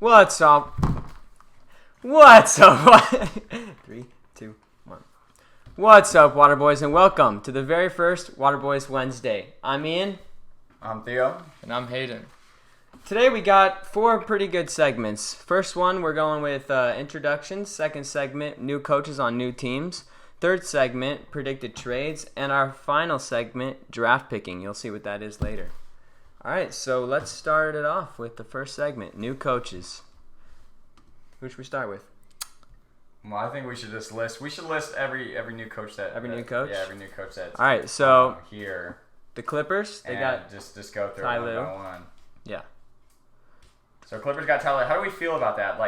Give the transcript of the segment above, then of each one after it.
What's up? What's up? 3, 2, 1. What's up, Waterboys, and welcome to the very first Waterboys Wednesday. I'm Ian. I'm Theo. And I'm Hayden. Today we got 4 pretty good segments. First one, we're going with introductions. Second segment, new coaches on new teams. Third segment, predicted trades. And our final segment, draft picking. You'll see what that is later. All right, so let's start it off with the first segment, new coaches. Who should we start with? Well, I think we should just list. We should list every new coach that. New coach? Yeah, every new coach that's. All right, so here. The Clippers, they got just go through Ty one Lue. by one. Yeah. So Clippers got Ty Lue. How do we feel about that?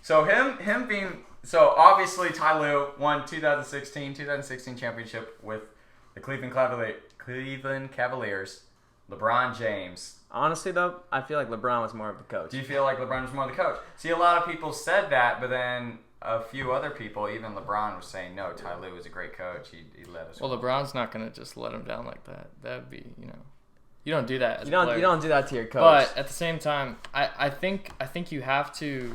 So him being obviously Ty Lue won 2016 championship with the Cleveland Cavaliers. LeBron James. Honestly, though, I feel like LeBron was more of the coach. Do you feel like LeBron was more the coach? See, a lot of people said that, but then a few other people, even LeBron, was saying, no, Ty Lue was a great coach. He led us. Well, LeBron's not going to just let him down like that. That would be, you don't do that as You a player. don't do that to your coach. But at the same time, I think you have to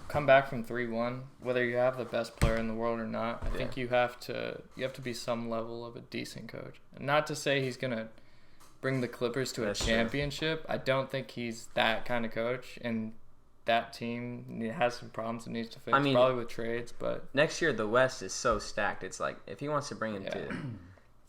come back from 3-1, whether you have the best player in the world or not. I think you have to be some level of a decent coach. And not to say he's going to bring the Clippers to a championship. I don't think he's that kind of coach, and that team has some problems it needs to fix. Probably with trades, but next year the West is so stacked. It's like if he wants to bring him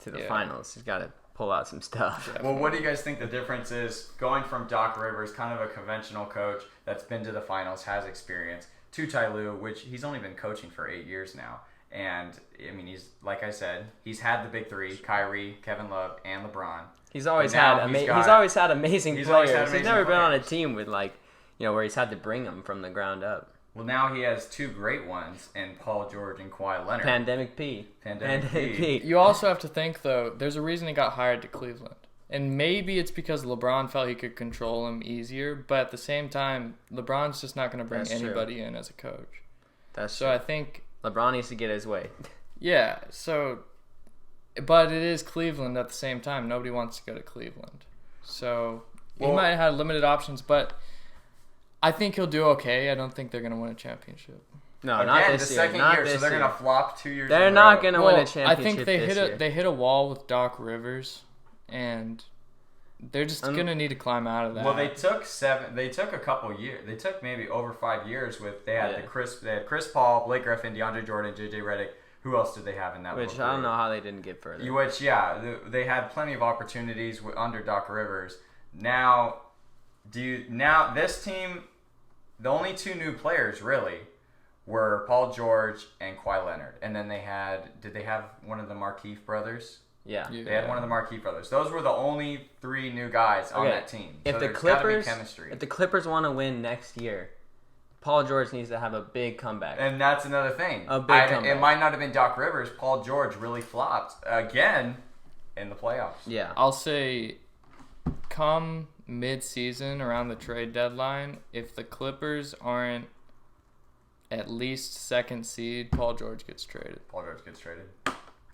to the finals, he's got to pull out some stuff. Well, what do you guys think the difference is going from Doc Rivers, kind of a conventional coach that's been to the finals, has experience, to Ty Lue, which he's only been coaching for 8 years now. And, I mean, he's, like I said, he's had the big three, Kyrie, Kevin Love, and LeBron. He's always had amazing players. He's never been on a team with, where he's had to bring them from the ground up. Well, now he has 2 great ones in Paul George and Kawhi Leonard. Pandemic P. You also have to think, though, there's a reason he got hired to Cleveland. And maybe it's because LeBron felt he could control him easier, but at the same time, LeBron's just not going to bring anybody in as a coach. That's so true. I think LeBron needs to get his way. Yeah, but it is Cleveland at the same time. Nobody wants to go to Cleveland. So he might have limited options, but I think he'll do okay. I don't think they're going to win a championship. No, again, not this the year. second year, so they're going to flop 2 years. They're not going to win a championship. I think year. They hit a wall with Doc Rivers, and they're just going to need to climb out of that. Well, they took a couple years. They took maybe over 5 years with. They had Chris Paul, Blake Griffin, DeAndre Jordan, JJ Redick. Who else did they have in that? Which I don't know how they didn't get further. They had plenty of opportunities under Doc Rivers. Now this team, the only 2 new players really were Paul George and Kawhi Leonard, and then did they have one of the Markieff brothers? Yeah. They had one of the Markieff brothers. Those were the only 3 new guys on that team. So if the Clippers want to win next year, Paul George needs to have a big comeback. And that's another thing. A big comeback. It might not have been Doc Rivers. Paul George really flopped again in the playoffs. Yeah. I'll say come mid-season around the trade deadline, if the Clippers aren't at least 2nd seed, Paul George gets traded.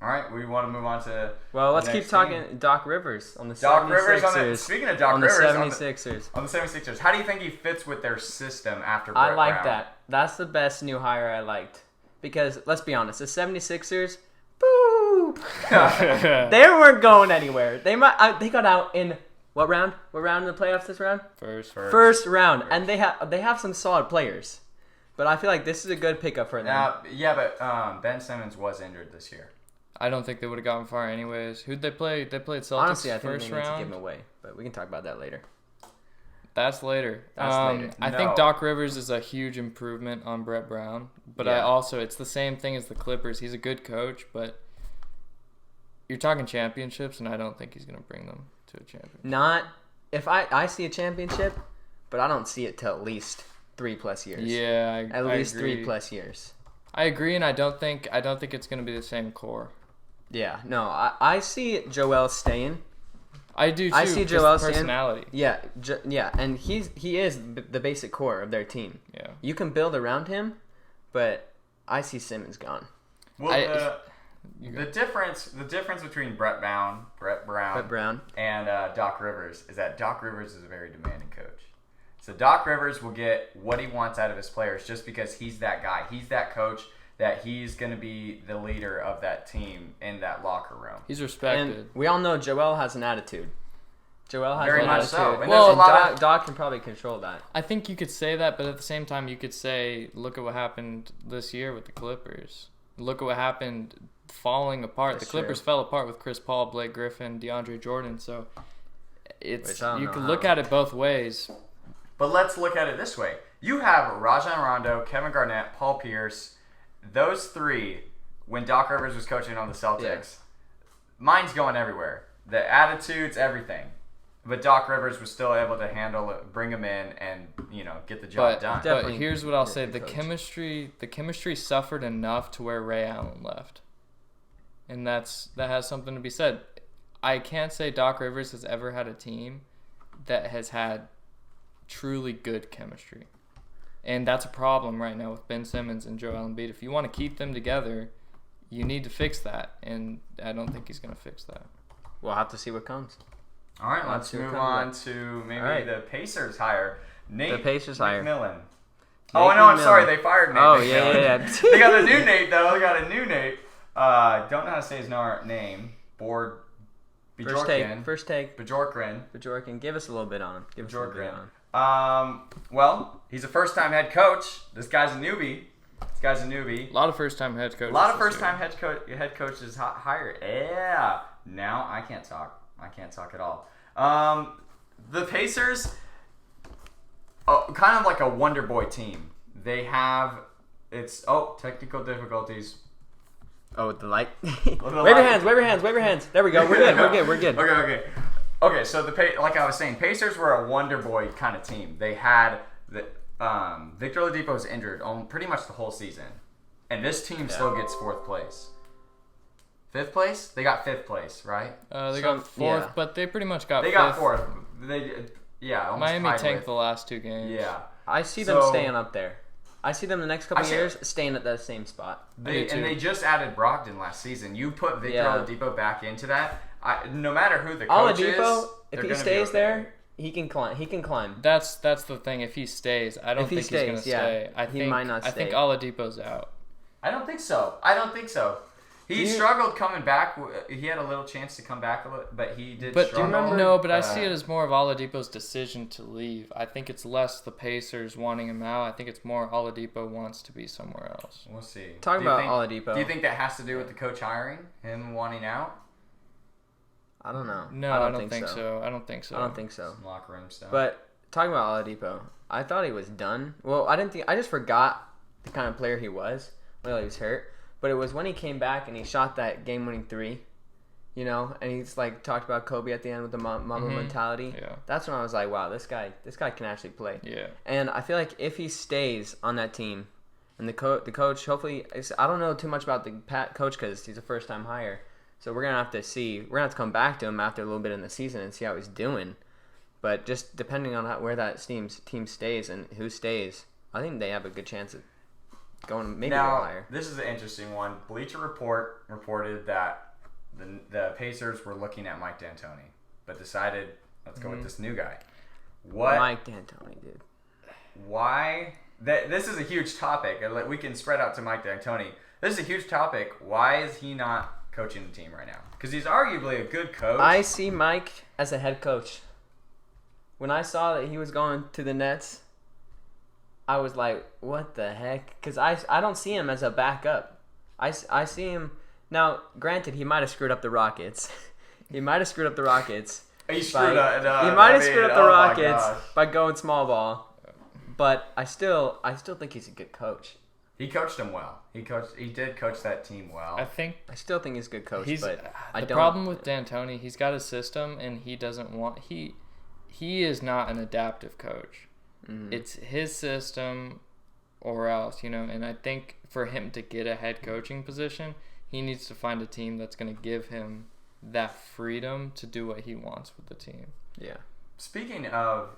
All right, we want to move on to. Well, let's keep talking Doc Rivers on the 76ers. Speaking of Doc Rivers, on the 76ers. On the 76ers, how do you think he fits with their system after I Brett like Brown? that. That's the best new hire I liked. Because, let's be honest, the 76ers, boo! They weren't going anywhere. They got out in what round? What round in the playoffs this round? First round. And they have some solid players. But I feel like this is a good pickup for them. But Ben Simmons was injured this year. I don't think they would have gotten far anyways. Who'd they play? They played Celtics Honestly, I think first they need round. to give him away. But we can talk about that later. That's later. I think Doc Rivers is a huge improvement on Brett Brown. But it's the same thing as the Clippers. He's a good coach, but you're talking championships, and I don't think he's going to bring them to a championship. Not if I see a championship, but I don't see it till at least 3+ years. Yeah, at least agree. 3+ years. I agree, and I don't think it's going to be the same core. Yeah, no, I see Joel staying. I do too. I see Joel personality. Staying. Yeah, and he is the basic core of their team. Yeah, you can build around him, but I see Simmons gone. Well, the difference between Brett Brown, and Doc Rivers is that Doc Rivers is a very demanding coach. So Doc Rivers will get what he wants out of his players just because he's that guy. He's that coach that he's going to be the leader of that team in that locker room. He's respected. And we all know Joel has an attitude. Joel has Very an much attitude. so. And Well, there's a lot of Doc can probably control that. I think you could say that, but at the same time, you could say, look at what happened this year with the Clippers. Look at what happened falling apart. That's The Clippers true. fell apart with Chris Paul, Blake Griffin, DeAndre Jordan. So it's Which I don't you know can how. look at it both ways. But let's look at it this way. You have Rajon Rondo, Kevin Garnett, Paul Pierce. Those three, when Doc Rivers was coaching on the Celtics, mine's going everywhere. The attitudes, everything. But Doc Rivers was still able to handle it, bring him in, and get the job done. But Definitely here's what I'll say: different the chemistry suffered enough to where Ray Allen left, and that has something to be said. I can't say Doc Rivers has ever had a team that has had truly good chemistry, and that's a problem right now with Ben Simmons and Joel Embiid. If you want to keep them together, you need to fix that, and I don't think he's going to fix that. We'll have to see what comes. All right, Let's let's see what move comes on to maybe All right. the Pacers hire Nate The Pacers hire. McMillan. Oh, no, I'm sorry. They fired Nate Oh, McMillan. yeah. They got a new Nate, though. They got a new Nate. Don't know how to say his name. First take. Bjorkgren. Bjorken, give us a little bit on him. Give us a little bit on him. Well, he's a first-time head coach. This guy's a newbie. A lot of first-time head coaches. A lot of this first-time year. head coaches hired. Yeah. Now I can't talk. I can't talk at all. The Pacers, kind of like a Wonder Boy team. They have technical difficulties. Oh, with the light. the wave light. your hands. There we go. We're good. Okay. So like I was saying, Pacers were a Wonder Boy kind of team. They had Victor Oladipo was injured on pretty much the whole season, and this team still gets 4th place. 5th place? They got 5th place, right? They got 4th, yeah. but they pretty much got They 5th. got 4th. Almost Miami tied tanked with- the last 2 games. Yeah. I see them So- staying up there. I see them the next couple I see- years staying at that same spot. They just added Brogdon last season. You put Victor Yeah. Oladipo back into that. No matter who the coach is, Oladipo, they're if he gonna be stays okay. there, he can climb. That's the thing. If he stays, I don't If he think he's going to stays, yeah. stay. I He think, might not I think stay. Oladipo's out. I don't think so. He struggled coming back. He had a little chance to come back a little, but he did But struggle. no, but I see it as more of Oladipo's decision to leave. I think it's less the Pacers wanting him out. I think it's more Oladipo wants to be somewhere else. We'll see. Talking Do you about think- Oladipo. Do you think that has to do with the coach hiring? Him wanting out? I don't know. No, I don't think so. I don't think so. I don't think so. Some locker room stuff. But talking about Oladipo, I thought he was done. Well, I just forgot the kind of player he was when he was hurt. But it was when he came back and he shot that game-winning 3, and he's like talked about Kobe at the end with the Mamba mentality. Yeah. That's when I was like, wow, this guy can actually play. Yeah. And I feel like if he stays on that team, and the coach, hopefully, I don't know too much about the coach because he's a first-time hire. So we're gonna have to see. We're gonna have to come back to him after a little bit in the season and see how he's doing. But just depending on where that team stays and who stays, I think they have a good chance of going maybe a little now, higher. this is an interesting one. Bleacher Report reported that the Pacers were looking at Mike D'Antoni, but decided let's go with this new guy. What? Mike D'Antoni, dude. Why? This is a huge topic. We can spread out to Mike D'Antoni. This is a huge topic. Why is he not coaching the team right now? Because he's arguably a good coach. I see Mike as a head coach. When I saw that he was going to the Nets, I was like, what the heck? Because I don't see him as a backup. I see him... Now, granted, he might have screwed up the Rockets. He might have screwed up the Rockets. He screwed up. He might have screwed up the oh my Rockets gosh. by going small ball. But I still think he's a good coach. He coached him well. He did coach that team well. I still think he's a good coach, but the problem with D'Antoni, he's got a system and he doesn't want he is not an adaptive coach. Mm-hmm. It's his system or else, and I think for him to get a head coaching position, he needs to find a team that's going to give him that freedom to do what he wants with the team. Yeah. Speaking of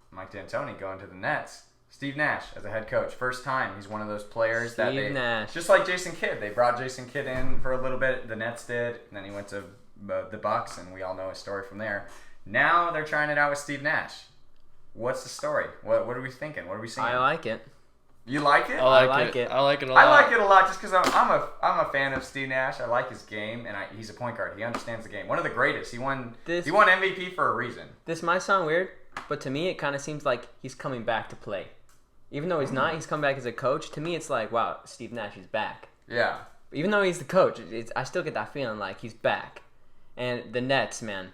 Mike D'Antoni going to the Nets, Steve Nash as a head coach. First time. He's one of those players Nash. just like Jason Kidd. They brought Jason Kidd in for a little bit. The Nets did. And then he went to the Bucks, and we all know his story from there. Now they're trying it out with Steve Nash. What's the story? What are we thinking? What are we seeing? I like it. You like it? I like like it. it. I like it a lot. I like it a lot just because I'm a fan of Steve Nash. I like his game, and he's a point guard. He understands the game. One of the greatest. He won MVP for a reason. This might sound weird, but to me, it kind of seems like he's coming back to play. Even though he's not, he's come back as a coach. To me, it's like, wow, Steve Nash is back. Yeah. Even though he's the coach, I still get that feeling like he's back. And the Nets, man,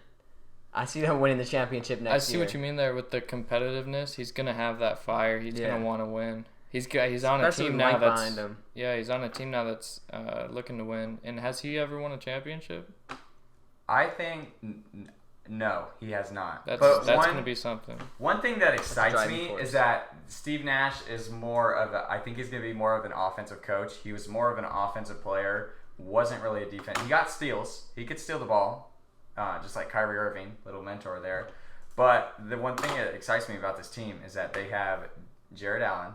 I see them winning the championship next year. I see what you mean there with the competitiveness. He's gonna have that fire. He's gonna want to win. He's on a Especially team with now Mike that's behind him. he's on a team now that's looking to win. And has he ever won a championship? I think no, he has not. That's but gonna be something. One thing that excites driving me force. is that Steve Nash is more of I think he's gonna be more of an offensive coach. He was more of an offensive player. Wasn't really a defense. He got steals. He could steal the ball, just like Kyrie Irving, little mentor there. But the one thing that excites me about this team is that they have Jared Allen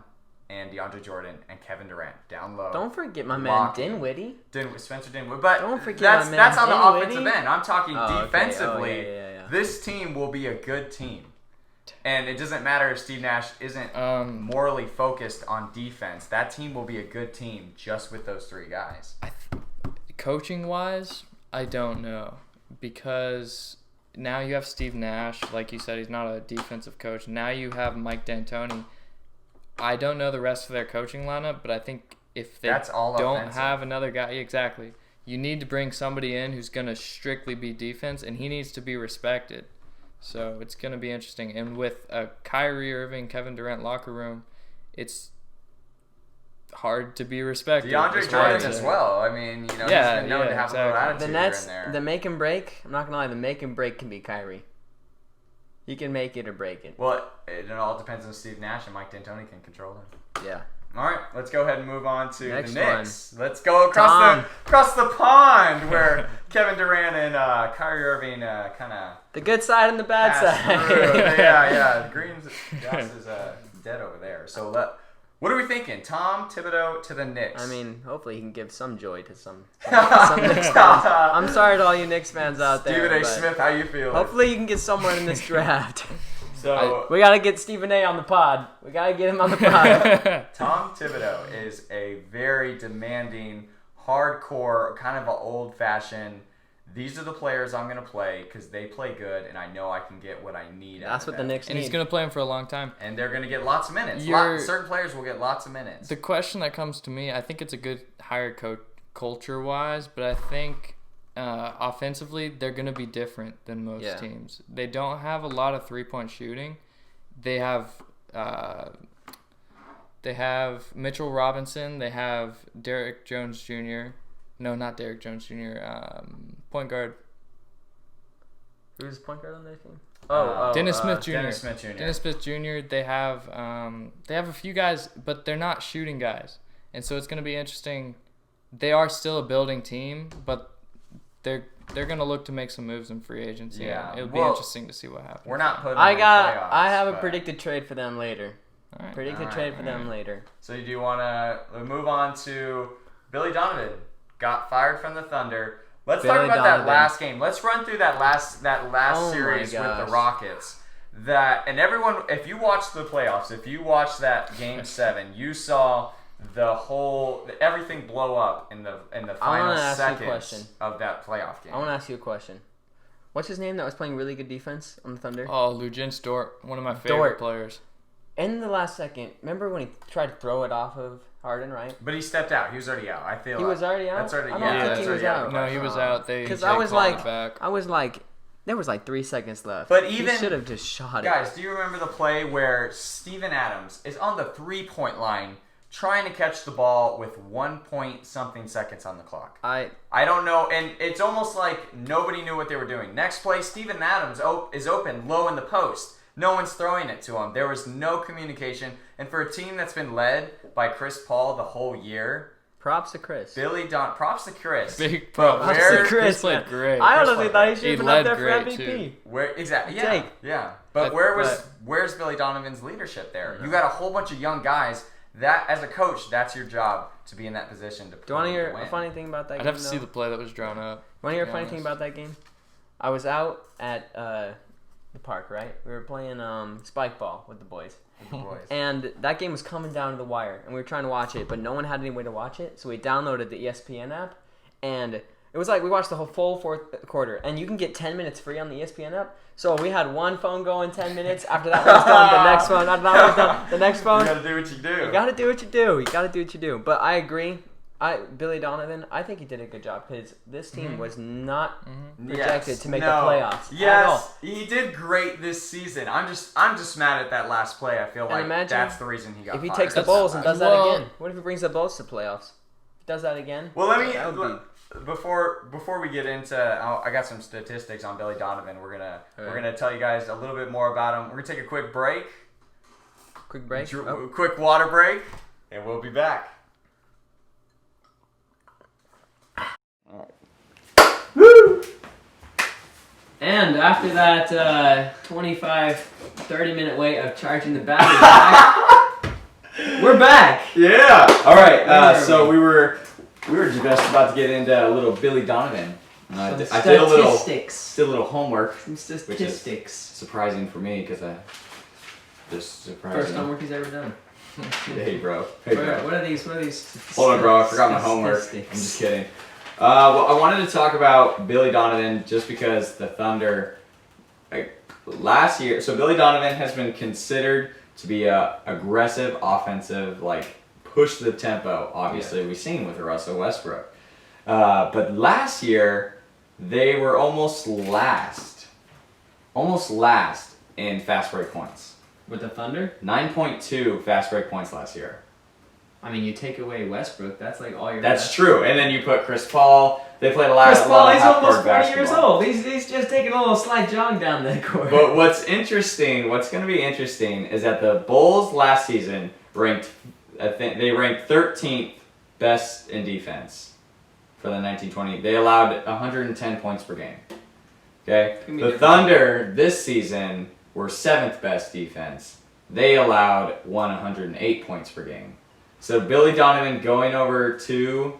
and DeAndre Jordan and Kevin Durant down low. Don't forget my man Locking. Dinwiddie. Spencer Dinwiddie. But Don't forget that's my man that's on the Dinwiddie. offensive end. I'm talking Oh, okay. defensively. Oh, yeah. This team will be a good team. And it doesn't matter if Steve Nash isn't morally focused on defense. That team will be a good team just with those three guys. Coaching wise, I don't know, because now you have Steve Nash. Like you said, he's not a defensive coach. Now you have Mike D'Antoni. I don't know the rest of their coaching lineup, but I think if they That's all don't offensive. have another guy, exactly, you need to bring somebody in who's going to strictly be defense, and he needs to be respected. So it's going to be interesting. And with a Kyrie Irving, Kevin Durant locker room, it's hard to be respected. DeAndre Jordan as well. I mean, he's been known to have a little attitude The here Nets, and there. the make and break, I'm not going to lie, the make and break can be Kyrie. He can make it or break it. Well, it all depends on Steve Nash and Mike D'Antoni can control him. Yeah. All right, let's go ahead and move on to Next the Knicks. Let's go across the pond where Kevin Durant and Kyrie Irving kind of The good side and the bad side. yeah. The Green's grass is dead over there. So what are we thinking? Tom Thibodeau to the Knicks. I mean, hopefully he can give some joy to some Knicks fans. I'm sorry to all you Knicks fans out there. Stephen A. but Smith, how you feel? hopefully you can get somewhere in this draft. So We got to get Stephen A. on the pod. We got to get him on the pod. Tom Thibodeau is a very demanding, hardcore, kind of an old-fashioned, these are the players I'm going to play because they play good and I know I can get what I need out That's of what the them. Knicks And need. he's going to play him for a long time. And they're going to get lots of minutes. Certain players will get lots of minutes. The question that comes to me, I think it's a good hire culture-wise, but I think offensively they're going to be different than most teams. They don't have a lot of three-point shooting. They have Mitchell Robinson. They have Derrick Jones Jr. No, not Derrick Jones Jr. Point guard. Who's point guard on their team? Dennis Smith Jr. Dennis Smith Jr. Dennis Smith Jr. They have a few guys, but they're not shooting guys, and so it's going to be interesting. They are still a building team, but they're going to look to make some moves in free agency. Yeah. It'll be interesting to see what happens. We're not putting I them in playoffs, have a but- predicted trade for them later. All right. Predicted trade for them later. So do you want to move on to Billy Donovan? Got fired from the Thunder. Let's talk about that last game. Let's run through that last Oh series my with the gosh. Rockets. And everyone, if you watched the playoffs, if you watched that Game 7, you saw everything blow up in the final ask you a seconds question. of that playoff game. I want to ask you a question. What's his name that was playing really good defense on the Thunder? Oh, Luguentz Dort, one of my favorite Dort. players. In the last second, remember when he tried to throw it off of Harden, right? But he stepped out. He was already out. I feel He was already out? That's already. I don't yeah, think that's he was already out. No, he was out. Because They I was called like, it back. there was like 3 seconds left. But he even- should have just shot it. Guys, do you remember the play where Steven Adams is on the 3-point line trying to catch the ball with 1 point something seconds on the clock? I don't know, and it's almost like nobody knew what they were doing. Next play, Steven Adams is open low in the post. No one's throwing it to him. There was no communication. And for a team that's been led by Chris Paul the whole year, Props to Chris. props to Chris. Big But props Props to where, Chris played man. great. I Chris honestly played thought he great. should have He been led up there for great, MVP. too. where exactly? Yeah, Jake. yeah. But where's but- Billy Donovan's leadership there? You got a whole bunch of young guys. That as a coach, that's your job to be in that position to. Do you want to hear win. a funny thing about that I'd game? have to see though? the play that was drawn up. Want to hear a be funny thing honest. about that game? I was out at the park, right? We were playing spike ball with the boys. Boys. And that game was coming down to the wire, and we were trying to watch it, but no one had any way to watch it, so we downloaded the ESPN app, and it was like we watched the whole full fourth quarter, and you can get 10 minutes free on the ESPN app. So we had one phone going 10 minutes. After that one was done, the next one. After that one was done, the next phone. You gotta do what you do. You gotta do what you do. You gotta do what you do. But I agree. Billy Donovan, I think he did a good job because this team was not projected to make the playoffs. Yes, he did great this season. I'm just mad at that last play. I feel like that's the reason he got if he fired. takes the Bulls and does that again. What if he brings the Bulls to playoffs? If he does that again. Well, before we get into, I got some statistics on Billy Donovan. We're gonna tell you guys a little bit more about him. We're gonna take a quick break. Quick break. Quick water break, and we'll be back. Woo! And after that 25-30 minute wait of charging the battery back, we're back. Yeah. All right. So we were just about to get into a little Billy Donovan. I did a little homework. Some statistics. Which is surprising for me because just surprising. First homework he's ever done. Hey, bro. What are these? Hold on, bro. I forgot my homework. I'm just kidding. Well, I wanted to talk about Billy Donovan just because the Thunder, last year. So Billy Donovan has been considered to be a aggressive offensive, push the tempo. Obviously, we've seen with Russell Westbrook. But last year, they were almost last in fast break points. With the Thunder? 9.2 fast break points last year. I mean, you take away Westbrook, that's like all your. That's true, and then you put Chris Paul. They played a lot. Chris Paul, he's almost 40 basketball. years old. He's just taking a little slight jog down the court. But what's going to be interesting, is that the Bulls last season ranked 13th best in defense for the 1920. They allowed 110 points per game. Okay, the Thunder this season were 7th best defense. They allowed 108 points per game. So Billy Donovan going over to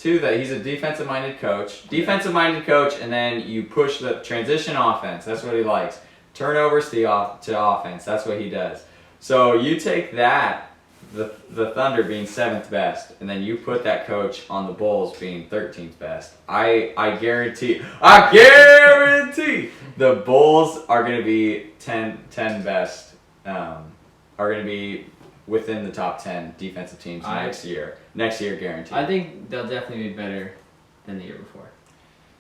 that, he's a defensive-minded coach, and then you push the transition offense. That's what he likes. Turnovers to offense. That's what he does. So you take that, the Thunder being 7th best, and then you put that coach on the Bulls being 13th best. I guarantee the Bulls are going to be 10 best. Are going to be within the top 10 defensive teams next year. Next year, guaranteed. I think they'll definitely be better than the year before.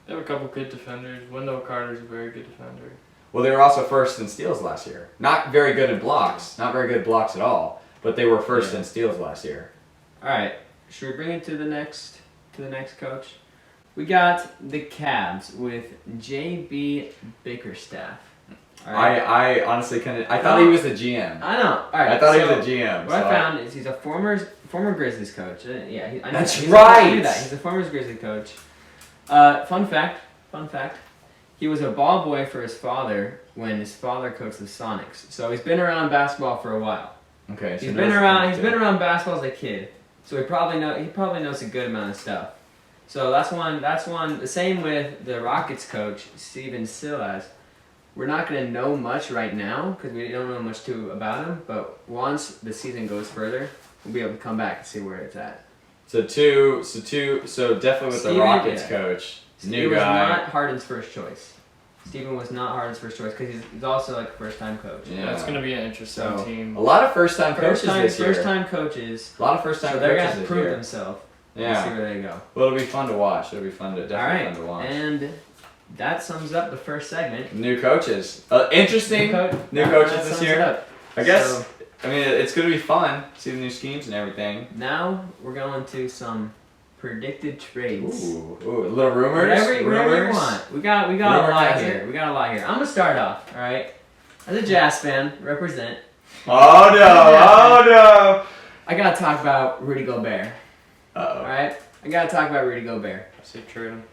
They have a couple good defenders. Wendell Carter's a very good defender. Well, they were also first in steals last year. Not very good in blocks. Not very good blocks at all. But they were first in steals last year. All right. Should we bring it to the next coach? We got the Cavs with J.B. Bickerstaff. Right. I honestly couldn't. I thought he was the GM. I know. All right. I thought he was the GM. What I found is he's a former Grizzlies coach. Yeah, I know that's right. I knew that. He's a former Grizzlies coach. Fun fact. He was a ball boy for his father when his father coached the Sonics. So he's been around basketball for a while. Okay. He's been around basketball as a kid. So he probably knows a good amount of stuff. So that's one. The same with the Rockets coach Steven Silas. We're not going to know much right now because we don't know much about him. But once the season goes further, we'll be able to come back and see where it's at. So definitely with the Rockets coach, new guy. Steven was not Harden's first choice. Steven was not Harden's first choice because he's also like a first-time coach. Yeah, it's going to be an interesting team. A lot of first-time coaches this year. First-time coaches. A lot of first-time coaches. So they're going to prove themselves. Yeah. See where they go. Well, it'll be fun to watch. It'll be fun to fun to watch. And that sums up the first segment. New coaches. Interesting. New coaches this year. I guess. I mean, it's going to be fun. See the new schemes and everything. Now we're going to some predicted trades. Ooh, little rumors. Whatever you want. We got a lot here. I'm gonna start off. All right. As a Jazz fan, represent. Oh no! I gotta talk about Rudy Gobert. Uh-oh. All right. I gotta talk about Rudy Gobert. I say trade him.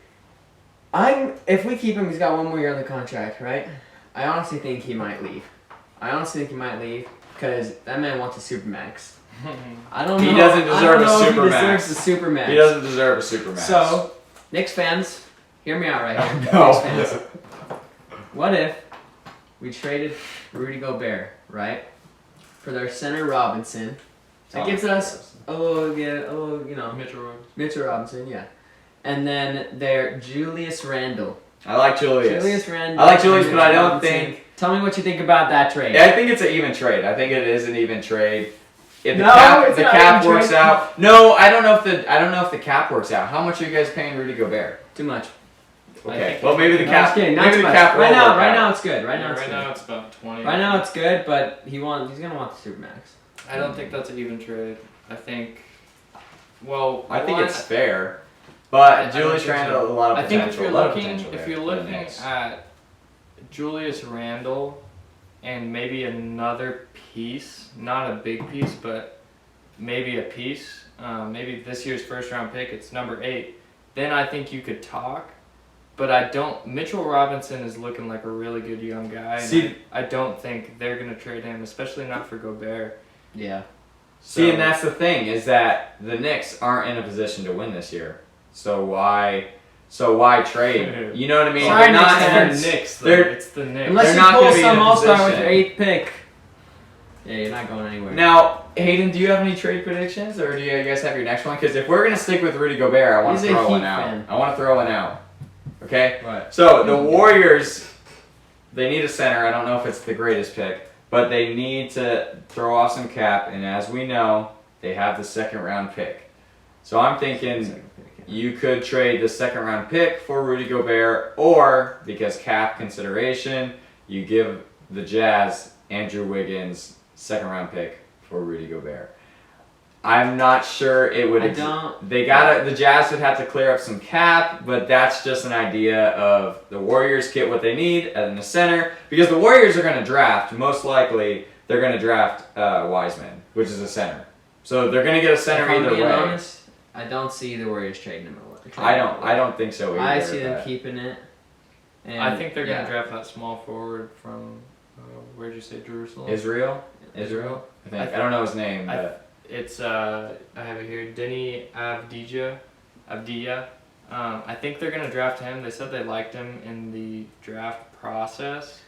If we keep him, he's got one more year on the contract, right? I honestly think he might leave. Because that man wants a supermax. I don't know. He doesn't deserve a supermax. He deserves a supermax. He doesn't deserve a supermax. So, Knicks fans, hear me out right here. No. Knicks fans. What if we traded Rudy Gobert, right, for their center Robinson. That gives us Mitchell Robinson, yeah. And then their Julius Randle. I like Julius. Randle. I like Julius, but I don't think. Tell me what you think about that trade. I think it's an even trade. I think it is an even trade. If the it's the not cap even works trade. out. No, I don't know if the cap works out. How much are you guys paying Rudy Gobert? Too much. Okay. Well, maybe the No, cap. just kidding, not Maybe too the much. cap. Right will now, work right out. now it's good. Right now it's right good. now it's about 20. Right now it's good, but he's gonna want the Supermax. I don't think that's an even trade. I think. Well, I think one, it's fair, but I don't Julius think Randle so. a lot of I think potential. if you're looking at Julius Randle and maybe another piece, not a big piece, but maybe a piece, maybe this year's first round pick, it's number 8, then I think you could talk. But I don't. Mitchell Robinson is looking like a really good young guy. And See, I don't think they're gonna trade him, especially not for Gobert. Yeah. See, and that's the thing is that the Knicks aren't in a position to win this year. So why trade? You know what I mean? Sorry, They're not Knicks in fans. a- Knicks, though. they're- It's the Knicks. Unless They're you not pull gonna be in some a all-star with position. your 8th pick. Yeah, you're not going anywhere. Now, Hayden, do you have any trade predictions, or do you guys have your next one? Because if we're gonna stick with Rudy Gobert, I want He's to a throw one Heat out. fan. I want to throw one out. Okay. Right. So the Warriors, they need a center. I don't know if it's the greatest pick, but they need to throw off some cap, and as we know, they have the second round pick. So I'm thinking you could trade the second round pick for Rudy Gobert, or because cap consideration, you give the Jazz Andrew Wiggins second round pick for Rudy Gobert. I'm not sure it would. The Jazz would have to clear up some cap, but that's just an idea of the Warriors get what they need in the center, because the Warriors are going to draft, most likely they're going to draft Wiseman, which is a center. So they're going to get a center If I'm either being way. honest, I don't see the Warriors trading him away. I don't think so either. I see them but- keeping it. And I think they're yeah. going to draft that small forward from, where'd you say, Jerusalem? Israel. I think I don't know his name, but It's, I have it here, Denny Avdija. I think they're going to draft him. They said they liked him in the draft process.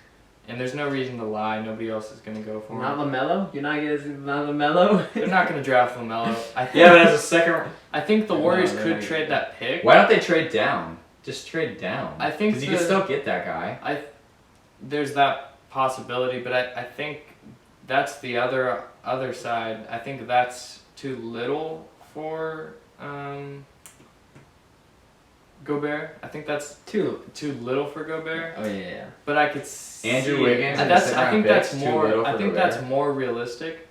And there's no reason to lie. Nobody else is going to go for Not him. LaMelo? You're not getting not LaMelo? They're not going to draft LaMelo. yeah, but as a second, I think the No, Warriors they're could not trade that pick. why don't they trade down? Just trade down. I think because you can still get that guy. There's that possibility, but I think that's the other side. I think that's too little for Gobert. I think that's too little for Gobert. Oh yeah. But I could see Andrew Wiggins. and and that's the I think second that's pick's too more. little I for think Gobert. that's more realistic.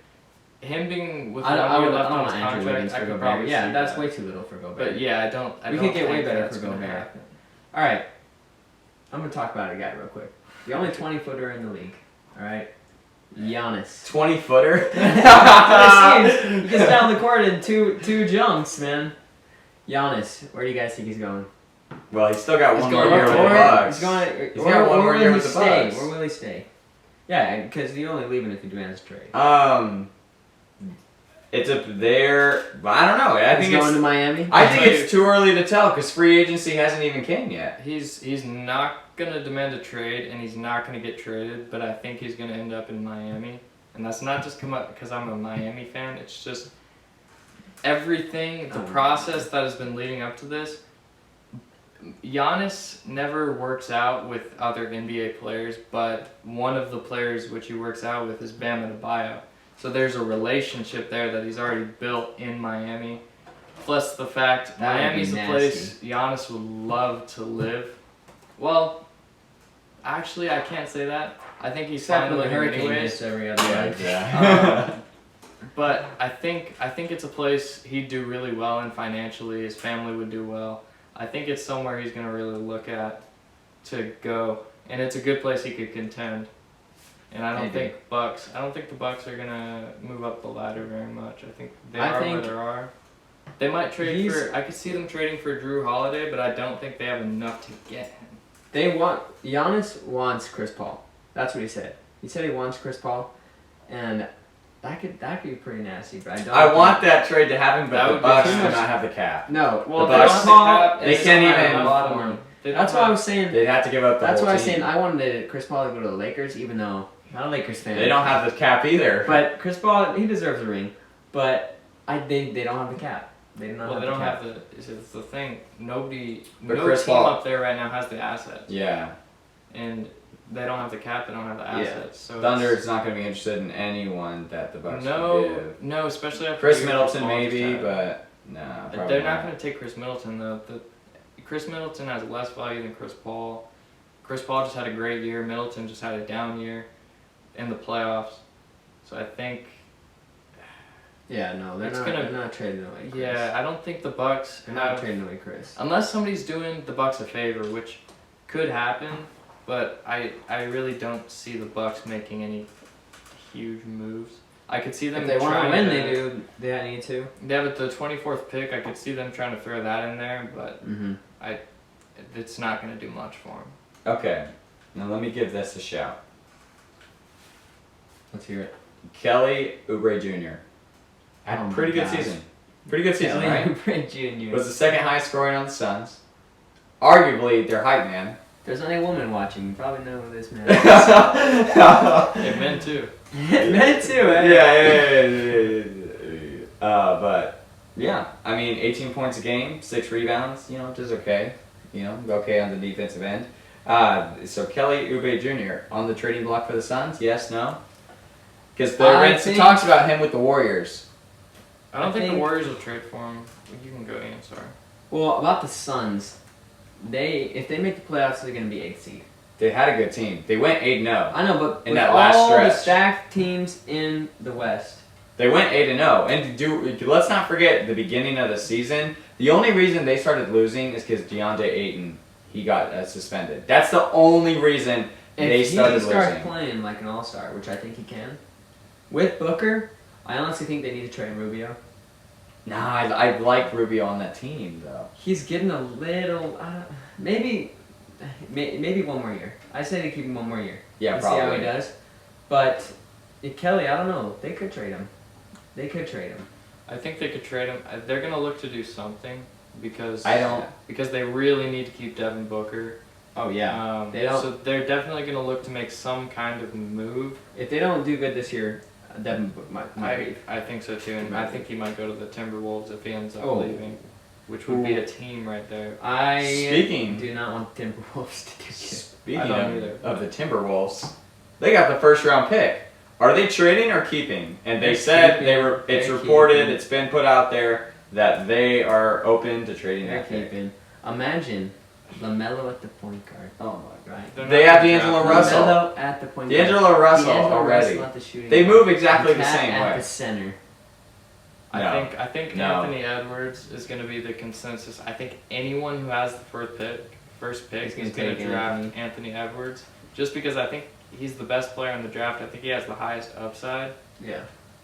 Him being with I 1 year don't left on want his Andrew contract, Wiggins I for could Gobert. probably Yeah, see that's that. way too little for Gobert. But yeah, I we don't could get way think better that's for gonna Gobert. happen. All right, I'm gonna talk about a guy real quick. The only 20-footer in the league. All right, Giannis. 20-footer. That's what it seems. He gets down the court in two jumps, man. Giannis, where do you guys think he's going? Well, he's still got He's one more going year with the up Bucks. He's going. He's got one more will year he with the stay? Bucks. Where will he stay? Yeah, because you're only leaving if you demand his trade. It's up there. But I don't know. I He's think going it's. to Miami. I think it's too early to tell because free agency hasn't even came yet. He's not gonna demand a trade, and he's not gonna get traded. But I think he's gonna end up in Miami, and that's not just come up because I'm a Miami fan. It's just everything, the process that has been leading up to this. Giannis never works out with other NBA players, but one of the players which he works out with is Bam Adebayo. So there's a relationship there that he's already built in Miami. Plus the fact That would be Miami's a nasty. place Giannis would love to live. Well, actually, I can't say that. I think he's Except fine when the living hurricane anyways. hits every other night. Yeah. But I think it's a place he'd do really well in financially. His family would do well. I think it's somewhere he's going to really look at to go, and it's a good place he could contend. And I don't think the Bucks are going to move up the ladder very much. I think they are where they are. They might trade I could see them trading for Drew Holiday, but I don't think they have enough to get him. Giannis wants Chris Paul. That's what he said. He said he wants Chris Paul, and that could be pretty nasty. But I want that trade to happen, That but would the be Bucks too do much. not have the cap. No. Well, The they Bucks- don't have the cap, they and can't don't have even- enough for him. That's why I was saying. They'd have to give up the That's whole why I was team. saying I wanted Chris Paul to go to the Lakers, even though I'm not a Lakers fan. They don't have the cap either. But Chris Paul, he deserves a ring. But they don't have the cap. They don't have the cap. It's the thing. Nobody, But no Chris team Paul- up there right now has the assets. Yeah. And they don't have the cap. They don't have the assets. So Thunder's not going to be interested in anyone that the Bucks no, would give. no, especially after Chris the Middleton Paul just maybe, had. but no. They're not going to take Chris Middleton though. Chris Middleton has less value than Chris Paul. Chris Paul just had a great year. Middleton just had a down year in the playoffs. So I think. Yeah, no, they're not trading away Chris. Yeah, I don't think the Bucks. They're not trading away Chris. Unless somebody's doing the Bucks a favor, which could happen, but I really don't see the Bucks making any huge moves. I could see them. If they want to trying win, they do. They need to. They have the 24th pick. I could see them trying to throw that in there, but it's not going to do much for them. Okay. Now let me give this a shout. Let's hear it. Kelly Oubre Jr. Had Oh a my pretty good gosh. season. Pretty good season, Kelly right? Oubre Jr. Was the second highest scoring on the Suns. Arguably their hype man. If there's any woman watching, you probably know who this man Hey, men too. is. Men too, eh? But yeah, I mean, 18 points a game, 6 rebounds, which is okay. Okay on the defensive end. So Kelly Oubre Jr. on the trading block for the Suns? Yes, no? Because there been some talks about him with the Warriors. I don't think the think- Warriors will trade for him. You can go in, sorry. Well, about the Suns, if they make the playoffs, they're gonna be 8th seed. They had a good team. They went 8-0. I know, but In with that last all the stretch. stacked teams in the West, They went 8-0. And let's not forget the beginning of the season. The only reason they started losing is because DeAndre Ayton, he got suspended. That's the only reason they started if he starts losing. playing like an all-star, which I think he can, with Booker, I honestly think they need to trade Rubio. Nah, I like Rubio on that team though. He's getting a little, maybe one more year. I say they keep him one more year. Yeah, and probably. see how he does. But Kelly, I don't know. They could trade him. I think they could trade him. They're going to look to do something because they really need to keep Devin Booker. Oh yeah. They don't. So they're definitely going to look to make some kind of move. If they don't do good this year, Devin might leave. I think so too, and I think he might go to the Timberwolves if he ends up Oh. leaving, which would be a team right there. I Speaking- do not want the Timberwolves to do good. Speaking I don't either. of the Timberwolves, they got the first round pick. Are they trading or keeping? And they They're said keeping. it's They're reported, keeping. it's been put out there that they are open to trading They're that pick. keeping. Imagine LaMelo at the point guard. Oh my god. Right. They're They not have gonna D'Angelo draft him. Russell. LaMelo at the point guard. D'Angelo Russell D'Angelo already. Russell at the shooting They guard. move exactly the Cat same at way. the center. No. I think No. Anthony Edwards is going to be the consensus. I think anyone who has the first pick Is gonna is going to take draft Anthony Edwards, just because I think he's the best player in the draft. I think he has the highest upside. Yeah.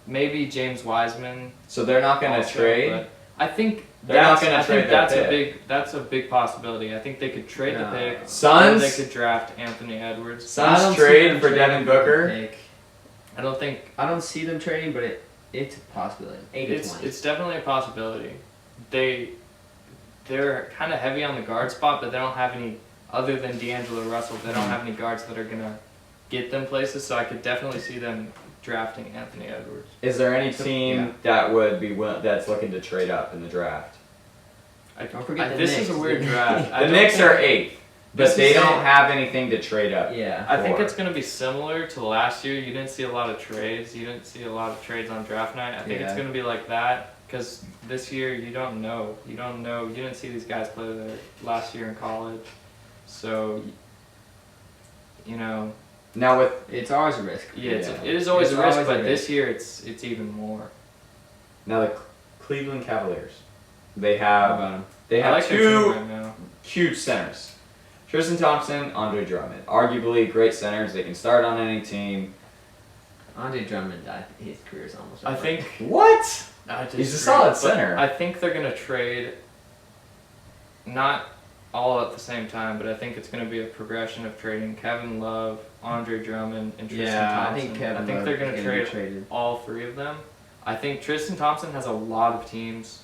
Maybe James Wiseman. So they're not going to also, trade? but I think They're not that's, gonna I trade think that that's pick. that's a big possibility. I think they could trade the No. pick. Suns? Or they could draft Anthony Edwards. I Suns don't see trade them for trading Devin the Booker? pick. I don't think I don't see them trading, but it's a possibility. 80 it's 20. it's definitely a possibility. They're kind of heavy on the guard spot, but they don't have any other than D'Angelo Russell. They don't have any guards that are gonna get them places. So I could definitely see them drafting Anthony Edwards. Is there any team Yeah. that would be that's looking to trade up in the draft? Don't forget the This is a Knicks. weird draft. I The don't Knicks think- are 8th, but This they is don't it. have anything to trade up. Yeah. I think for. it's going to be similar to last year. You didn't see a lot of trades. You didn't see a lot of trades on draft night. I think it's Yeah. going to be like that because this year you don't know. You don't know. You didn't see these guys play their last year in college. So, you know, Now with It's always a risk. yeah, Yeah. it is always It's a risk, always a but risk. this year it's even more. now the Cleveland Cavaliers, they How have about him? they I have like their team two right now. huge centers. Tristan Thompson, Andre Drummond. Arguably great centers. They can start on any team. Andre Drummond, his career is almost I over. think What? I He's a disagree, solid but center. I think they're gonna trade, not all at the same time, but I think it's gonna be a progression of trading Kevin Love, Andre Drummond, and Tristan Yeah, Thompson. I think Kevin Love they're is gonna gonna trade be traded. all three of them. I think Tristan Thompson has a lot of teams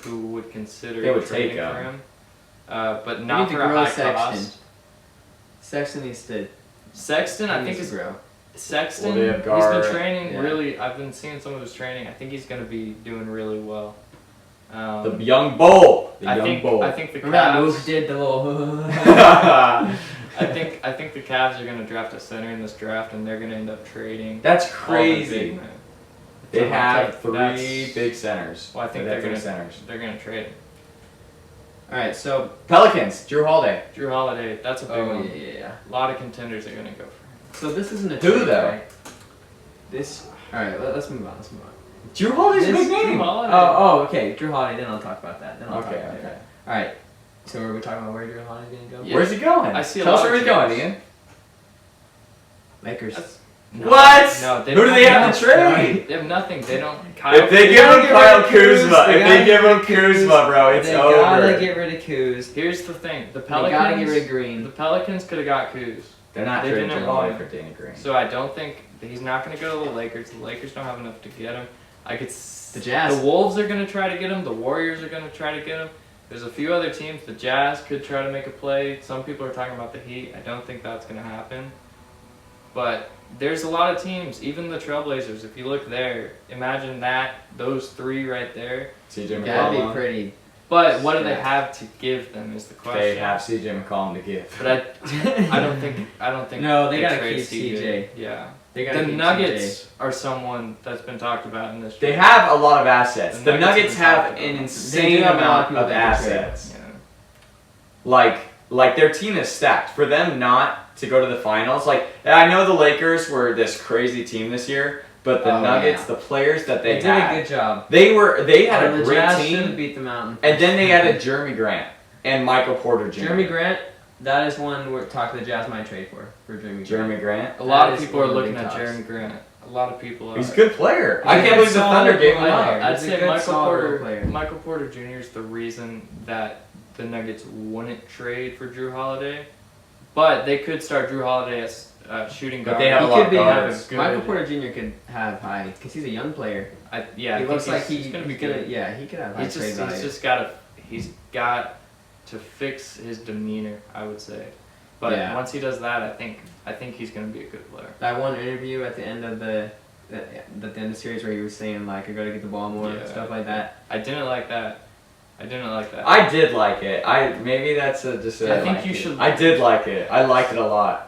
who would consider They would trading take for him. him. but We not need to for a grow high Sexton. cost. Sexton needs to. Sexton, I think needs is to grow. Sexton. Well, they have He's guard. been training Yeah. really. I've been seeing some of his training. I think he's going to be doing really well. The young bull. The young bull. I think the Remember that move Cavs. did the little. I think the Cavs are going to draft a center in this draft, and they're going to end up trading. That's all the crazy. big men. They So have that's- three big centers. Well, I think They have they're three going centers. to trade him. All right, so. Pelicans. Drew Holiday. Drew Holiday, that's a big Oh one. yeah. A lot of contenders are going to go for him. So this isn't a Who, trade, though? right? This. All right, let's move on. Let's move on. Drew Holiday's a This- big name. Drew Holiday. Oh, okay. Drew Holiday. Then I'll talk about that. Okay. All right. So are we talking about where Drew Holiday's gonna go? Yeah. Where's he going? I see a Tell us lot where of he's going, trades. Ian. Lakers. What? No, Who do they have to trade? They have nothing. They don't. If they give gotta him get Kyle rid of Kuz, Kuzma, they if gotta they give get rid him of Kuz, Kuzma, bro, it's they over. gotta get rid of Kuz. Here's the thing. The They gotta get rid of Pelicans. Green. The Pelicans could have got Kuz. They're not They trading didn't Drew want Holiday him. for Danny Green. So I don't think he's not going to go to the Lakers. The Lakers don't have enough to get him. I could. The Jazz. The Wolves are going to try to get him. The Warriors are going to try to get him. There's a few other teams. The Jazz could try to make a play. Some people are talking about the Heat. I don't think that's going to happen. But there's a lot of teams. Even the Trailblazers. If you look there, imagine those three right there. CJ That'd be McCollum. pretty. But what do they Yeah. have to give them is the question. They have CJ McCollum to give. But I don't think. No, they gotta trade keep CJ. Yeah. They gotta The keep Nuggets are someone that's been talked about in this. They draft. have a lot of assets. The The Nuggets Nuggets have have been talked an about. They insane do have a lot of amount people of they can trade. assets. Yeah. Like their team is stacked. For them not to go to the finals, I know the Lakers were this crazy team this year, but the Oh, Nuggets, yeah. the players that They they did had, a good job. they had a the great Jazz should have team, beat them out. and then they added Jeremy Grant and Michael Porter Jr. Jeremy Grant. That is one we're talking the Jazz might trade for Jeremy Grant. Jeremy Grant. A lot That of is people are one of the looking big at talks. Jeremy Grant. A lot of people are. He's a good player. He's I a can't good believe the solid Thunder gave him player. up. I'd He's a say good, Michael solid Porter. player. Michael Porter Jr. is the reason that the Nuggets wouldn't trade for Drew Holiday, but they could start Drew Holiday as shooting But guard. they have He a lot could of be guards. good- Michael Porter Jr. could have high because he's a young player. I He think looks like he's gonna be good. Yeah, he could have high trade value. He's got to fix his demeanor, I would say. But Yeah. once he does that, I think he's gonna be a good player. That one interview at the end of at the end of the series where he was saying I gotta get the ball more and Yeah. stuff like that. I didn't like that. I did like it. Maybe that's just a. I think you should. I did like it. I liked it a lot.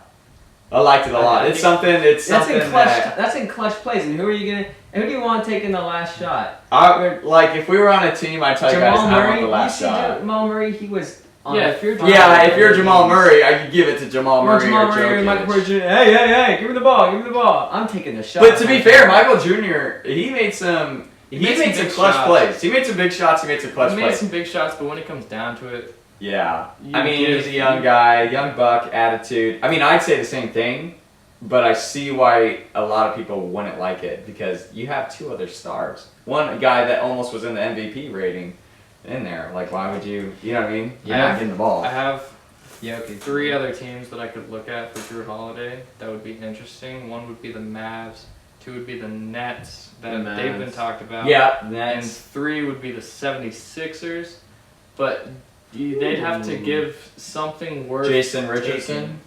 I liked it a lot. It's something. It's That's something in clutch. that. That's in clutch plays. And who are you gonna? Who do you want taking the last shot? If we were on a team, I'd tell you guys Jamal I want Murray. the You last see shot. Jamal Murray? He was. On Yeah, the if you're front Yeah, line if you're of Jamal games. Murray, I could give it to Jamal Murray Jamal or Murray, Michael Porter Jokic. Jr. Hey, give me the ball, give me the ball. I'm taking the shot. But to be fair, Michael Jr. He made some. He made made some some big clutch shots. plays. He made some big shots. He made some clutch He made plays. some big shots, but when it comes down to it, Yeah. You I mean, give- he's a young guy, young buck, attitude. I mean, I'd say the same thing, but I see why a lot of people wouldn't like it because you have two other stars. One guy that almost was in the MVP rating in there. Why would you? You know what I mean? Yeah. You're not getting the ball. I have Jokic. 3 other teams that I could look at for Drew Holiday that would be interesting. One would be the Mavs. 2 would be the Nets that The they've been Mavs. talked about. Yeah, And that's 3 would be the 76ers. But they'd have to give something worth Jason taking. Richardson.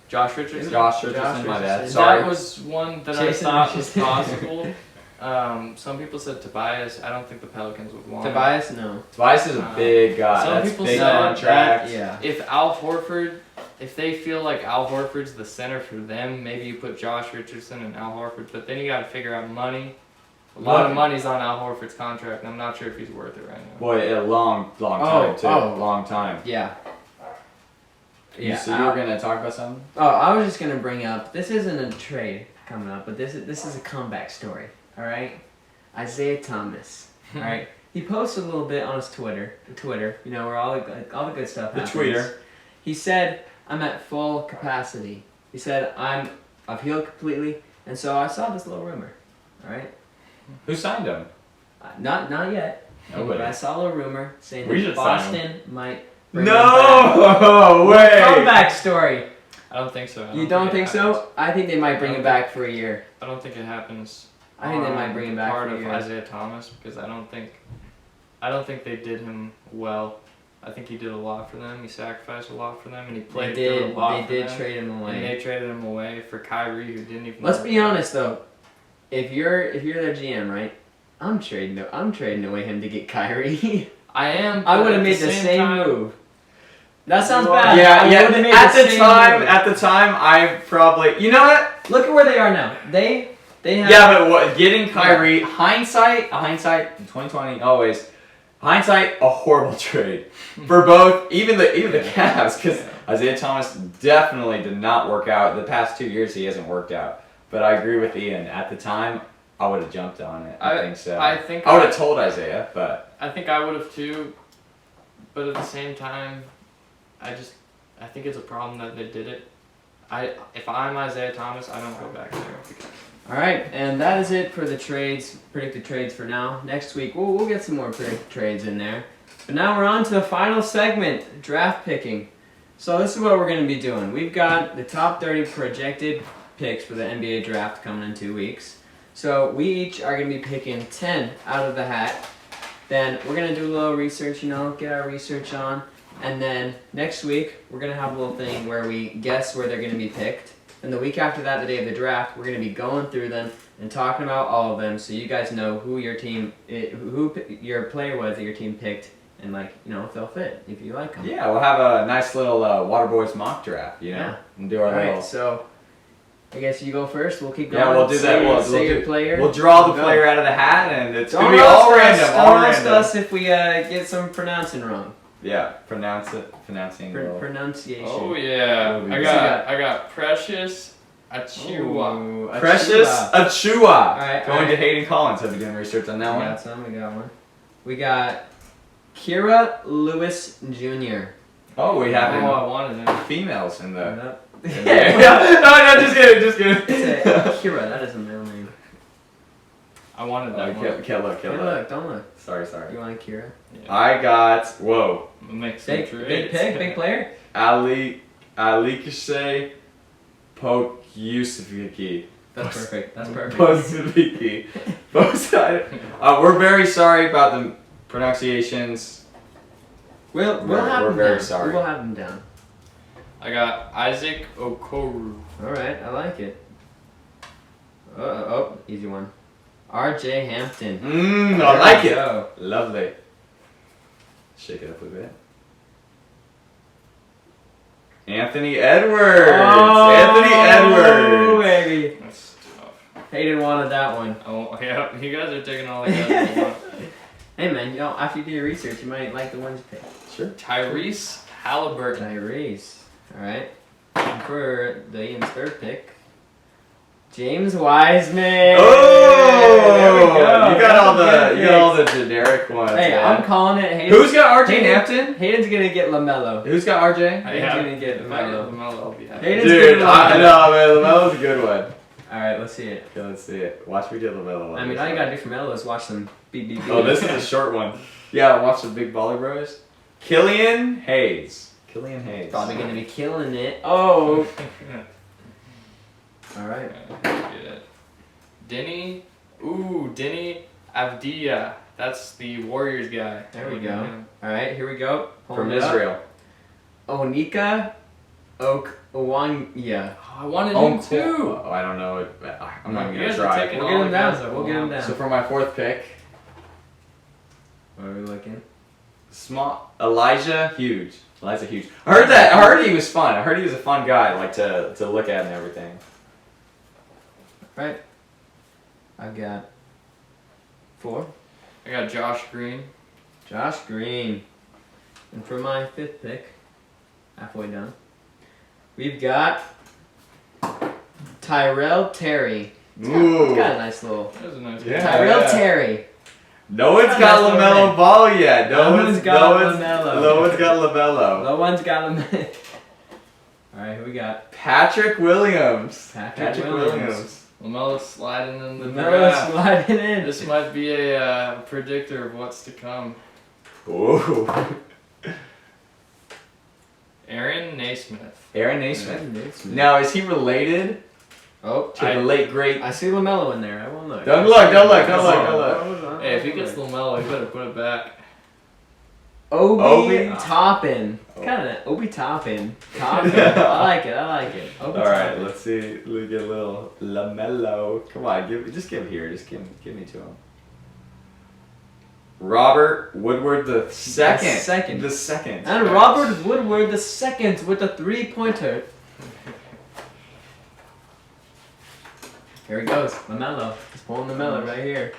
Josh Richardson. Josh Richardson, my bad. Richardson. Sorry. That was one that Jason I thought was Richardson. possible. Some people said Tobias. I don't think the Pelicans would want him. Tobias, no. Tobias is a big guy. Some That's people big said contract. Yeah. If Al Horford, if they feel like Al Horford's the center for them, maybe you put Josh Richardson and Al Horford. But then you got to figure out money. A lot of money's on Al Horford's contract, and I'm not sure if he's worth it right now. Boy, a long time too. Long time. Yeah. Yeah. So you were gonna talk about something? Oh, I was just gonna bring up. This isn't a trade coming up, but this is a comeback story. All right, Isaiah Thomas. All right, he posted a little bit on his Twitter. You know, where all the good stuff The happens. tweeter. He said, "I'm at full capacity." He said, "I've healed completely," and so I saw this little rumor. All right, Who signed him? not yet. Nobody. But I saw a little rumor saying We that should sign Boston might. Bring him back. No way. Comeback story. I don't think so. I You don't it think happens. so? I think they might bring I him don't back for a year. I don't think it happens. I think they might bring him back Part for a of year. Isaiah Thomas because I don't think they did him well. I think he did a lot for them. He sacrificed a lot for them, and he They played through a lot. did for them. trade him And away. they traded him away for Kyrie, who didn't even. Let's work be out. honest though. If you're their GM, right? I'm trading away him to get Kyrie. I am. I but would at have made the same time, move. That sounds You are- bad. Yeah, I yeah. would've made At the the same time, move. I probably. You know what? Look at where they are now. They have. Yeah, but what? Getting Kyrie, hindsight, 2020 always. Hindsight, a horrible trade for both, even the Cavs, because Isaiah Thomas definitely did not work out. The past 2 years, he hasn't worked out. But I agree with Ian. At the time, I would have jumped on it. I think so. I think I would have told Isaiah, but I think I would have too, but at the same time, I think it's a problem that they did it. If I'm Isaiah Thomas, I don't go back there. All right, and that is it for the predicted trades for now. Next week, we'll get some more predicted trades in there. But now we're on to the final segment, draft picking. So this is what we're going to be doing. We've got the top 30 projected picks for the NBA draft coming in 2 weeks. So we each are going to be picking 10 out of the hat. Then we're going to do a little research, get our research on. And then next week, we're going to have a little thing where we guess where they're going to be picked. And the week after that, the day of the draft, we're going to be going through them and talking about all of them, so you guys know who your your player was that your team picked, and if they'll fit, if you like them. yeah, we'll have a nice little Waterboys mock draft, Yeah. and do our All little. right, so I guess you go first. We'll keep going. Yeah, we'll do that. Say your player. We'll draw the Go. player out of the hat, and it's Don't gonna be roast all us. random. Don't All roast random. us if we get some pronouncing wrong. Yeah, pronouncing. will- Pronunciation. Oh yeah, Ooh, I got Precious Achua. Ooh, Precious Achua. Achua. right, Going all to right. Hayden Collins. Have you done research on that We one? got some. We got one. We got Kira Lewis Jr. Oh, we have I wanted him. females in the. Nope. No, just kidding. It's a Kira. That is a male name. I wanted Oh, that one. kill look. Hey, look! Don't look. Sorry. You want Kira? Yeah. I got Make some Big trades. pick, big player. Ali Kashay Pokuseviki. That's perfect. That's perfect. Pokuseviki. We're very sorry about the pronunciations. We'll We're have them very down. sorry. We will have them down. I got Isaac Okoro. All right, I like it. Easy one. R.J. Hampton. I like There we it. go. Lovely. Shake it up a bit. Anthony Edwards. Anthony Edwards. Baby. That's tough. Hayden wanted that one. Oh yeah, you guys are taking all the guys you want. Hey man, after you do your research, you might like the ones you pick. Sure. Tyrese Halliburton. Tyrese. All right. And for the Ian's third pick, James Wiseman. Oh, there we go. you got Good all the picks. generic ones. Hey, man. I'm calling it. Hayden, Who's got RJ Hampton? Hayden's gonna get LaMelo. Who's got RJ? Hayden's gonna get If I get LaMelo. LaMelo, I'll be happy. Hayden's Dude, getting I LaMelo. know, man. LaMelo's a good one. All right, let's see it. Okay, let's see it. Watch me get LaMelo one. I mean, all you gotta do for Melo is watch them beat. Oh, this is a short one. Yeah, watch the Big Baller Bros. Killian Hayes. Probably gonna be killing it. Oh. All right. Good. Denny Avdia. That's the Warriors guy. There we go. All right, here we go. From Pulling it up. Israel. Onika Owanya. Oh, I wanted Oh, him too. I don't know. I'm not You even guys gonna are try. taking We'll all get the him down. guys that We'll get him want. down. So for my fourth pick, What are we looking? Elijah Hughes. I heard he was fun. I heard he was a fun guy, like to look at and everything. Right. I've got 4. I got Josh Green. Josh Green. And for my 5th pick, halfway done, we've got Tyrell Terry. Ooh. It's got a nice little. That was a nice Yeah. guy. Tyrell yeah. Terry. No one's Nice got little LaMelo name. Ball yet. No one's got LaMelo. No one's got LaMelo. No one's got him. Alright, who we got? Patrick Williams. Patrick Williams. LaMelo sliding in the LaMelo draft. sliding in. This might be a predictor of what's to come. Ooh. Aaron Naismith. Aaron Naismith. Naismith. Now, is he related Oh, to the late great? I see LaMelo in there. I won't look. Don't look. Hey, if he gets LaMelo, he better put it back. Obi Toppin. Kind of Obi Toppin. Toppin. I like it. Obi All right, Toppin. let's see. Let's get a little LaMelo. Come on, just give here. Just give me to him. Robert Woodward the second. The second. And Robert Woodward the second with a 3-pointer. Here he goes. LaMelo. He's pulling LaMelo right here.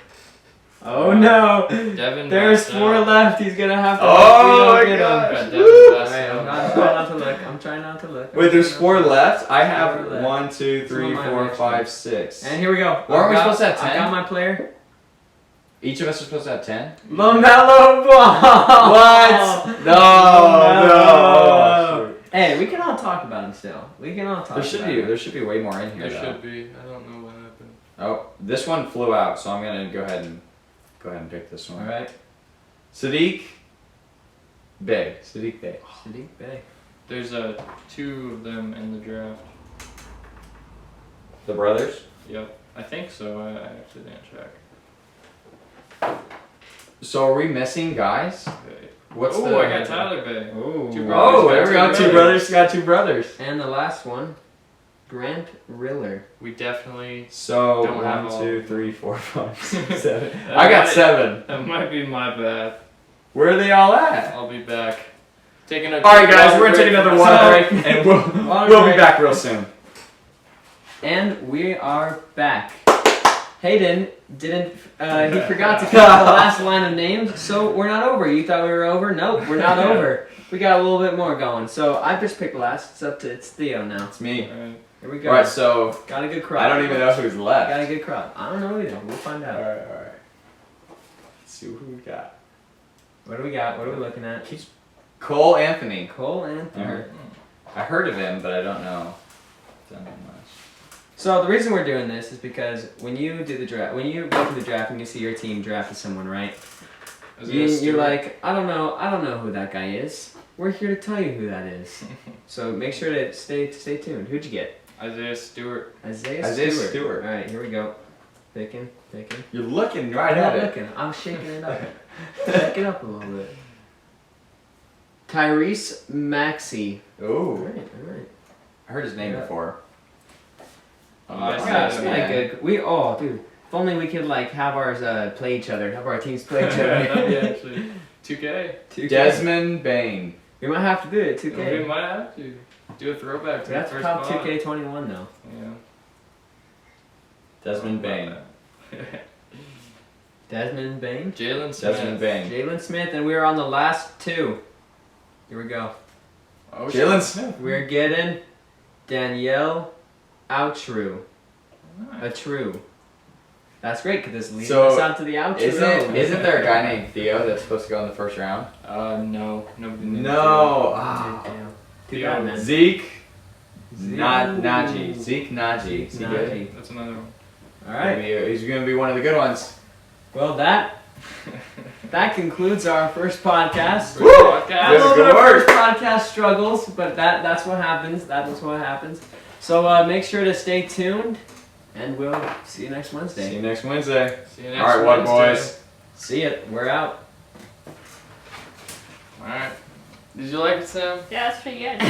Oh no! Devin There's Vassell. 4 left. He's gonna have to. Oh my get gosh. Got him. Devin Alright, Vassell. I'm trying not to look. Wait, there's 4 left. I have Four left. 1, 2, 3, Some of 4, mine 5, 6. And here we go. Weren't we supposed to have 10? I got my player. Each of us are supposed to have 10. LaMelo Ball. What? No, no. Hey, we can all talk about him still. We can all talk. There should about be him. there should be way more in here. There though. should be. I don't know what happened. Oh, this one flew out, so I'm gonna go ahead and pick this one. All right. Sadiq Bey. Sadiq Bey. Sadiq Bey. There's 2 of them in the draft. The brothers. Yep, I think so. I actually didn't check. So are we missing guys? Okay. What's Oh, the? I got Tyler Bay. Ooh. Two brothers. Oh, there we go. Two brothers got 2 brothers. And the last one, Grant Riller. We definitely. So Don't have 1, all 2, of 3, 4, 5, 6, 7. That I got might- 7. That might be my bad. Where are they all at? I'll be back. Taking a. All right, guys, we're gonna take another water So- break, and we'll be back real soon. And we are back. Hayden didn't. He forgot to keep the last line of names, so we're not over. You thought we were over? Nope, we're not over. We got a little bit more going. So I just picked last. It's Theo now. It's me. Alright. Here we go. All right, so Got a good crowd. I don't even know who's left. Got a good crowd. I don't know either. We'll find All out. right. Let's see who we got. What do we got? What are we looking at? Cole Anthony. Cole Anthony. Alright. I heard of him, but I don't know. Don't know much. So the reason we're doing this is because when you do the draft, when you go to the draft and you see your team drafted someone, right? You're like, I don't know who that guy is. We're here to tell you who that is. So make sure to stay tuned. Who'd you get? Isaiah Stewart. Isaiah Stewart. All right, here we go. Picking. You're looking right I'm at not it. looking. I'm shaking it up. Shake it up a little bit. Tyrese Maxey. All Ooh, right. I heard his name Yeah. before. I Yeah, said it's it, really man. good. Dude. If only we could like have ours play each other. Have our teams play each That'd be other. actually 2K. 2K. Desmond Bain. We might have to do it. We 2K. might have to do a throwback to the That's first top mod. 2K21 though. Yeah. Desmond Bain. Desmond Bain. Jalen Smith. Desmond Bain. Jalen Smith, and we're on the last 2. Here we go. Oh, Jalen Smith. We're getting Danielle Outru. A true. That's great because this leads So, us out to the outro. Isn't there a guy named Theo that's supposed to go in the first round? No. Nobody named No. Ah. Theo. Too bad, man. Zeke. Zeke. Najee. Zeke Najee. Is he good? Najee. That's another one. All right. He's gonna be one of the good ones. Well, that concludes our first podcast. First podcast. A little Good bit of work. first podcast struggles, but that's what happens. That is what happens. So make sure to stay tuned, and we'll see you next Wednesday. See you next Wednesday. See you next All right, Water Wednesday. Boys. See ya. We're out. Alright. Did you like it, Sam? Yeah, that's pretty good.